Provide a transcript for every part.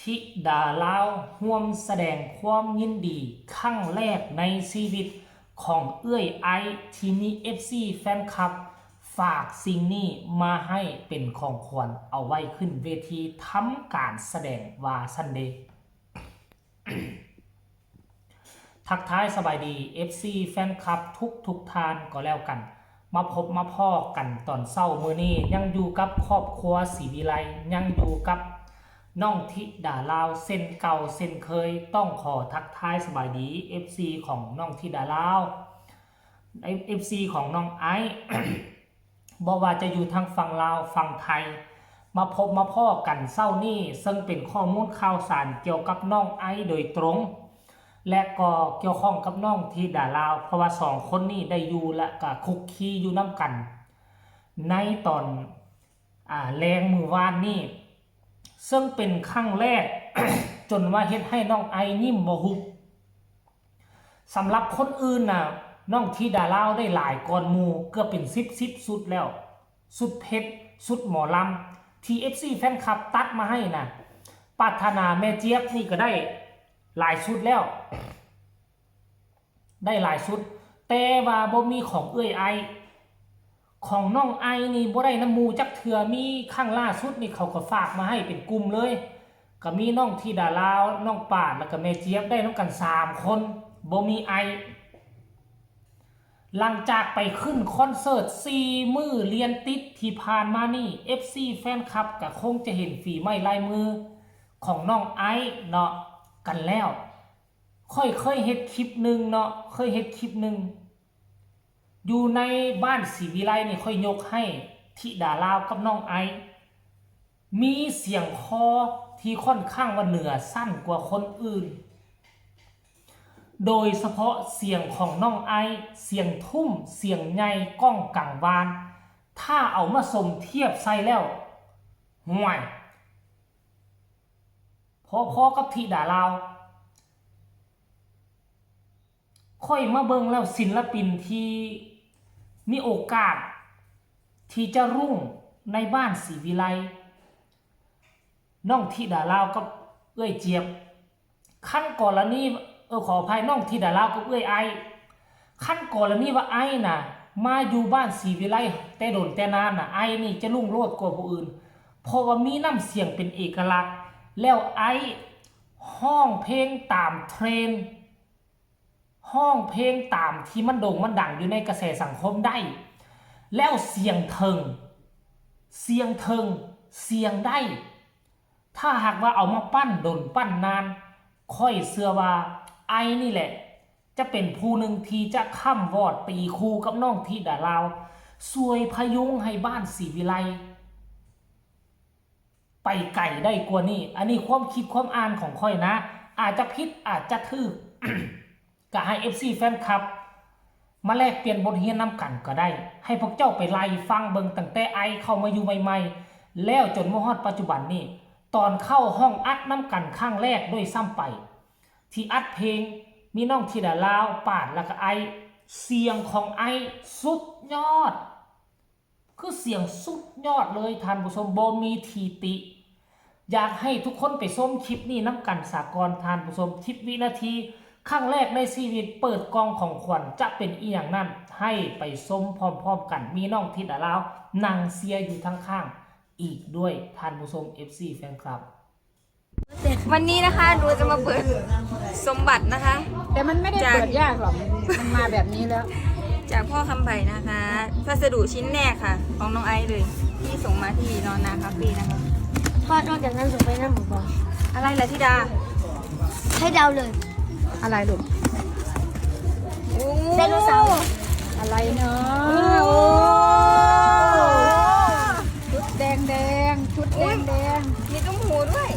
ธิดาลาวร่วมแสดงความยินดีครั้งแรกในชีวิตของเอื้อยไอที่มี FC แฟนคลับฝากสิ่งนี้มาให้เป็นของขวัญเอาไว้ขึ้นเวทีทำการแสดงวาซันเดย์ ทักทายสบายดี FC แฟนคลับทุกทานก็แล้วกันมาพบมาพ่อกันตอนเศร้ามื้อนี้ยังอยู่กับครอบครัวศรีวิไลยังอยู่กับน้องธิดาลาวเส้นเก่าเส้นเคยต้องขอทักทายสบายดี FC ของน้องธิดาลาว FC ของน้องไอ บอกว่าจะอยู่ทางฝั่งลาวฝั่งไทยมาพบมาพ่อกันเศร้านี้ซึ่งเป็นข้อมูลข่าวสารเกี่ยวกับน้องไอโดยตรงและก็เกี่ยวข้องกับน้องธิดาลาวเพราะว่า2คนนี้ได้อยู่และก็คุกคีอยู่น้ำกันในตอนแรงมือวานนี้ซึ่งเป็นครั้งแรก จนว่าเฮ็ดให้น้องไอยิ้มบ่หุบสำหรับคนอื่นน่ะน้องธิดาลาวได้หลายก่อนหมู่เกือบเป็น10สุดแล้วสุดเพชรสุดหมอลำ TFC แฟนคลับตัดมาให้น่ะปรารถนาแม่เจี๊ยบนี่ก็ได้หลายชุดแล้วได้หลายชุดแต่ว่าบ่มีของเอื้อยไอของน้องไอนี่บ่ได้น้ำมูจักเถื่อมีข้างล่าสุดนี่เขาก็ฝากมาให้เป็นกลุ่มเลยก็มีน้องธิดาลาวน้องป่านแล้วก็แม่เจี๊ยบได้น้องกัน3คนบ่มีไอหลังจากไปขึ้นคอนเสิร์ต4มื้อเรียนติดที่ผ่านมานี่ FC แฟนคลับก็คงจะเห็นฝีไม้ลายมือของน้องไอเนาะกันแล้วเคยเฮ็ดคลิปนึงเนาะเคยเฮ็ดคลิปนึงอยู่ในบ้านศรีวิไลนี่ค่อยยกให้ธิดาลาวกับน้องไอมีเสียงคอที่ค่อนข้างว่าเหนือสั้นกว่าคนอื่นโดยเฉพาะเสียงของน้องไอเสียงทุ่มเสียงใหญ่ก้องกังวานถ้าเอามาสมเทียบใส่แล้วห่วยพอกับธิดาลาวค่อยมาเบิ่งแล้วศิลปินที่มีโอกาสที่จะรุ่งในบ้านศรีวิไลน้องธิดาลาวกับเอื้อยเจี๊ยบขั้นกรณีขออภัยน้องธิดาลาวกับเอื้อยไอขั้นกรณีว่าไอน่ะมาอยู่บ้านศรีวิไลแต่โดนแต่นานน่ะไอนี่จะรุ่งโรจน์กว่าผู้อื่นเพราะว่ามีน้ำเสียงเป็นเอกลักษณ์แล้วไอห้องเพลงตามเทรนด์ห้องเพลงตามที่มันโด่งมันดังอยู่ในกระแสสังคมได้แล้วเสียงเทิงเสียงได้ถ้าหากว่าเอามาปั้นโดนปั้นนานค่อยเชื่อว่าไอนี่แหละจะเป็นผู้หนึ่งที่จะข้ามวอดตีคู่กับน้องธิดาลาวสวยพยุงให้บ้านศรีวิไลไปไกลได้กว่านี้อันนี้ความคิดความอ่านของค่อยนะอาจจะผิดอาจจะถูก ก็ให้ FC แฟนคลับมาแลกเปลี่ยนบทเรียนนำกันก็ได้ให้พวกเจ้าไปไล่ฟังเบิ่งตั้งแต่ไอเข้ามาอยู่ใหม่ๆแล้วจนมาฮอดปัจจุบันนี้ตอนเข้าห้องอัดน้ำกันครั้งแรกด้วยซ้ำไปที่อัดเพลงมีน้องธิดาลาวป่านแล้วก็ไอเสียงของไอสุดยอดคือเสียงสุดยอดเลยท่านผู้ชมบ่มีทีติอยากให้ทุกคนไปชมคลิปนี้น้ำกันสากลท่านผู้ชมคลิปวินาทีครั้งแรกในชีวิตเปิดกองของขวัญจะเป็นอีอย่างนั้นให้ไปชมพร้อมๆกันมีน้องธิดาลาวนั่งเชียร์อยู่ข้างๆอีกด้วยท่านผู้ชม FC แฟนคลับวันนี้นะคะหนูจะมาเปิดสมบัตินะคะแต่มันไม่ได้เปิดยากหรอกมันมาแบบนี้แล้วจากพ่อคำไผ่นะคะพัสดุชิ้นแรกค่ะของน้องไอซ์เลยที่ส่งมาที่นอนนาคาเฟ่นะคะพ่อนอกจากนั้นส่งไปน้ำหมูบอลอะไรล่ะธิดาให้เดาเลยอะไรลูกไดโนเสาร์อะไรเนาะชุดแดงชุดแดงมีตุ้มหูด้วย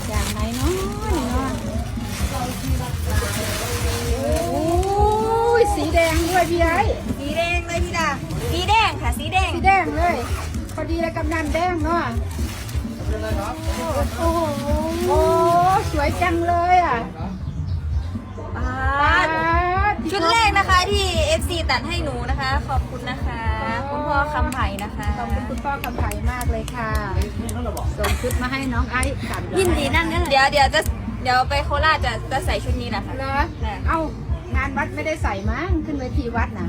อย่างไหนเนาะนี่เนาะโอ้ยสีแดงด้วยพี่ไอ้สีแดงเลยธิดาสีแดงค่ะสีแดงเลยพอดีเลยกำนันแดงเนาะโอ้สวยจังเลยอ่ะชุดแรกนะคะที่ FC ตัดให้หนูนะคะขอบคุณนะคะคุณพ่อคำไผ่นะคะขอบคุณคุณพ่อคำไผ่มากเลยค่ะ ส่งชุดมาให้น้องไอซ์กัน ยินดีนั่นนี่แหละ เดี๋ยวไปโคราชจะใส่ชุดนี้นะคะ เหรอเอ้างานวัดไม่ได้ใส่มั้งขึ้นเวทีวัดนะ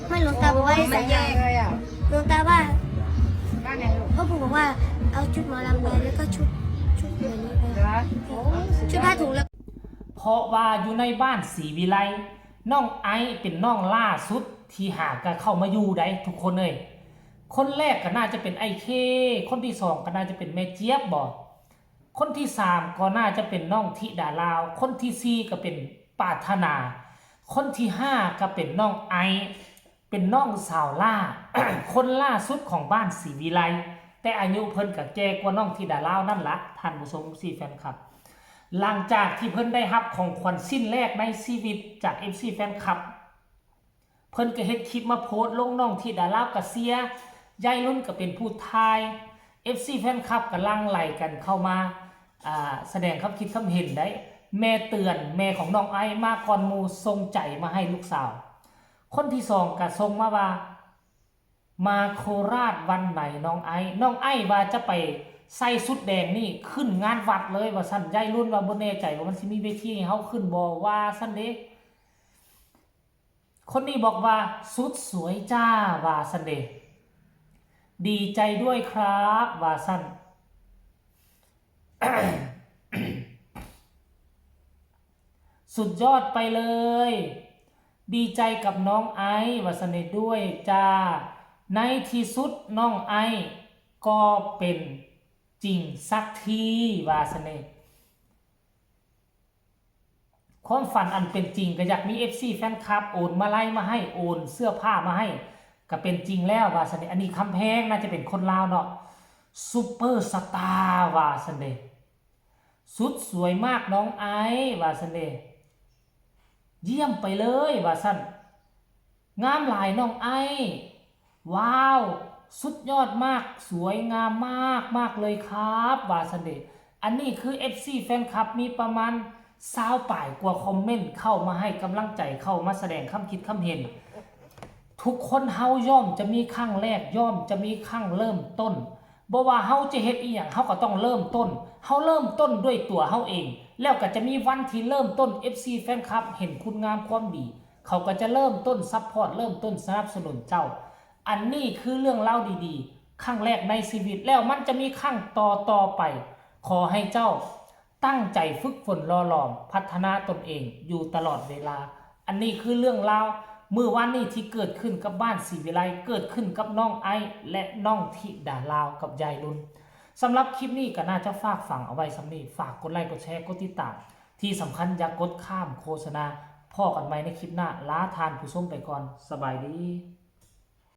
ไม่หลวงตาบอกว่าให้ ใส่ ใส่ เลยอ่ะ หลวงตาว่า ว่าไงลูก พ่อปู่บอกว่าเอาชุดหมอลำไปแล้วก็ชุดแบบนี้ไป เหรอโอ้สุ ชุด ยอ ผ้าถุงแล้ว เพราะว่าอยู่ในบ้านศรีวิไลน้องไอซ์เป็นน้องล่าสุดที่หากะเข้ามาอยู่ได้ทุกคนเลยคนแรกก็น่าจะเป็นไอเคคนที่สองก็น่าจะเป็นแม่เจี๊ยบบ่คนที่สามก็น่าจะเป็นน้องธิดาลาวคนที่สี่ก็เป็นปาถนา คนที่ห้าก็เป็นน้องไอซ์เป็นน้องสาวล่า คนล่าสุดของบ้านศรีวิไลแต่อายุเพิ่นก็แก่กว่าน้องธิดาลาวนั่นละท่านผู้ชม4แฟนคลับ หลังจากที่เพิ่นได้รับของขวัญสิ้นแรกในชีวิตจาก FC แฟนคลับเพิ่นก็เฮ็ดคลิปมาโพสต์ลงน้องที่ดาราก็เสียยายรุ่นก็เป็นผู้ทาย FC แฟนคลับก็ลังไหลกันเข้ามาแสดงความคิดความเห็นได้แม่เตือนแม่ของน้องไอมาก่อนหมู่ส่งใจมาให้ลูกสาวคนที่สองก็ส่งมาว่ามาโคราชวันไหนน้องไอว่าจะไปใส่สุดแดงนี่ขึ้นงานวัดเลยว่าสั่นยายรุ่นว่าบ่แน่ใจว่ามันสิมีเวทีให้เฮาขึ้นบ่ว่าสั่นเด้คนนี้บอกว่าสุดสวยจ้าว่าสั่นเด้ดีใจด้วยครับว่าสั่น สุดยอดไปเลยดีใจกับน้องไอว่าสั่นเด้ด้วยจ้าในที่สุดน้องไอก็เป็นจริงสักทีว่าสเน่ความฝันอันเป็นจริงก็อยากมี FC แฟนคลับโอนมาไล่มาให้โอนเสื้อผ้ามาให้ก็เป็นจริงแล้วว่าสเน่อันนี้คำแพงน่าจะเป็นคนลาวเนาะซุปเปอร์สตาร์ว่าสเน่สุดสวยมากน้องไอว่าสเน่เยี่ยมไปเลยว่าสั่นงามหลายน้องไอว้าวสุดยอดมากสวยงามมากเลยครับวาสเดชอันนี้คือ FC แฟนคลับมีประมาณ20ป่ายกว่าคอมเมนต์เข้ามาให้กำลังใจเข้ามาแสดงความคิดความเห็นทุกคนเฮาย่อมจะมีครั้งแรกย่อมจะมีครั้งเริ่มต้นบ่ว่าเฮาจะเฮ็ดอีหยังเฮาก็ต้องเริ่มต้นเฮาเริ่มต้นด้วยตัวเฮาเองแล้วก็จะมีวันที่เริ่มต้น FC แฟนคลับเห็นคุณงามความดีเขาก็จะเริ่มต้นซัพพอร์ตเริ่มต้นสนับสนุนเจ้าอันนี้คือเรื่องเล่าดีๆครั้งแรกในชีวิตแล้วมันจะมีครั้งต่อไปขอให้เจ้าตั้งใจฝึกฝนรอหลอมพัฒนาตนเองอยู่ตลอดเวลาอันนี้คือเรื่องเล่าเมื่อวันนี้ที่เกิดขึ้นกับบ้านศรีวิไลเกิดขึ้นกับน้องไอและน้องธิดาลาวกับยายรุ่นสำหรับคลิปนี้ก็น่าจะฝากฝังเอาไว้สำนี้ฝากกดไลค์กดแชร์กดติดตามที่สำคัญอย่ากดข้ามโฆษณาพ่อกันไหมในคลิปหน้าลาทานผู้ชมไปก่อนสบายดี